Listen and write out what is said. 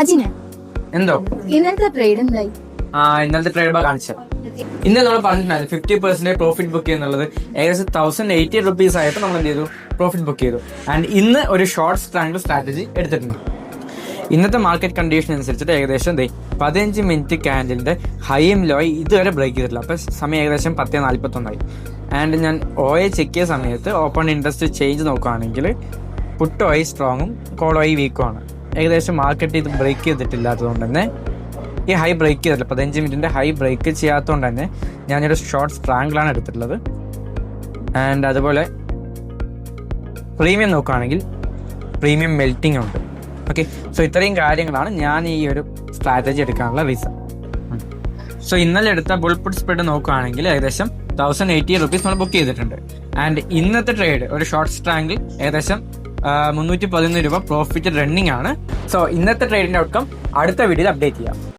അജിനെ എന്തോ ഇന്നത്തെ ട്രേഡ് എന്തായി? ഇന്നലത്തെ ട്രേഡ് കാണിച്ചത്. ഇന്ന് നമ്മൾ പറഞ്ഞിട്ടുണ്ടായിരുന്നു 50% പ്രോഫിറ്റ് ബുക്ക് ചെയ്യുന്നുള്ളത്. ഏകദേശം 1080 ആയിട്ട് നമ്മൾ എന്ത് ചെയ്തു, പ്രോഫിറ്റ് ബുക്ക് ചെയ്തു. ആൻഡ് ഇന്ന് ഒരു ഷോർട്ട് സ്ട്രാങ്കിൾ സ്ട്രാറ്റജി എടുത്തിട്ടുണ്ട്. ഇന്നത്തെ മാർക്കറ്റ് കണ്ടീഷൻ അനുസരിച്ചിട്ട് ഏകദേശം 15 മിനിറ്റ് ക്യാൻഡിലിന്റെ ഹൈയും ലോയും ഇതുവരെ ബ്രേക്ക് ചെയ്തിട്ടില്ല. അപ്പൊ സമയം ഏകദേശം 10:41 ആൻഡ് ഞാൻ OA ചെക്ക് ചെയ്ത സമയത്ത് ഓപ്പൺ ഇൻട്രസ്റ്റ് ചേഞ്ച് നോക്കുകയാണെങ്കിൽ പുട്ട് OI സ്ട്രോങ്ങും കോൾ OI വീക്കും ആണ്. ഏകദേശം മാർക്കറ്റ് ഇത് ബ്രേക്ക് ചെയ്തിട്ടില്ലാത്തതുകൊണ്ട് തന്നെ, ഈ ഹൈ ബ്രേക്ക് ചെയ്തിട്ടില്ല, 15 മിനിറ്റിന്റെ ഹൈ ബ്രേക്ക് ചെയ്യാത്തതുകൊണ്ട് തന്നെ ഞാനൊരു ഷോർട്ട് സ്ട്രാങ്കിളാണ് എടുത്തിട്ടുള്ളത്. ആൻഡ് അതുപോലെ പ്രീമിയം നോക്കുകയാണെങ്കിൽ പ്രീമിയം മെൽറ്റിംഗ് ഉണ്ട്. ഓക്കെ, സോ ഇത്രയും കാര്യങ്ങളാണ് ഞാൻ ഈ ഒരു സ്ട്രാറ്റജി എടുക്കാനുള്ള റീസൺ. സോ ഇന്നലെ എടുത്ത ബുൾ പുട്ട് സ്പ്രെഡ് നോക്കുകയാണെങ്കിൽ ഏകദേശം 1080 നമ്മൾ ബുക്ക് ചെയ്തിട്ടുണ്ട്. ആൻഡ് ഇന്നത്തെ ട്രേഡ് ഒരു ഷോർട്ട് സ്ട്രാങ്കിൾ ഏകദേശം 311 രൂപ പ്രോഫിറ്റ് റണ്ണിങ് ആണ്. സോ ഇന്നത്തെ ട്രേഡിന്റെ ഔട്ട്കം അടുത്ത വീഡിയോയിൽ അപ്ഡേറ്റ് ചെയ്യാം.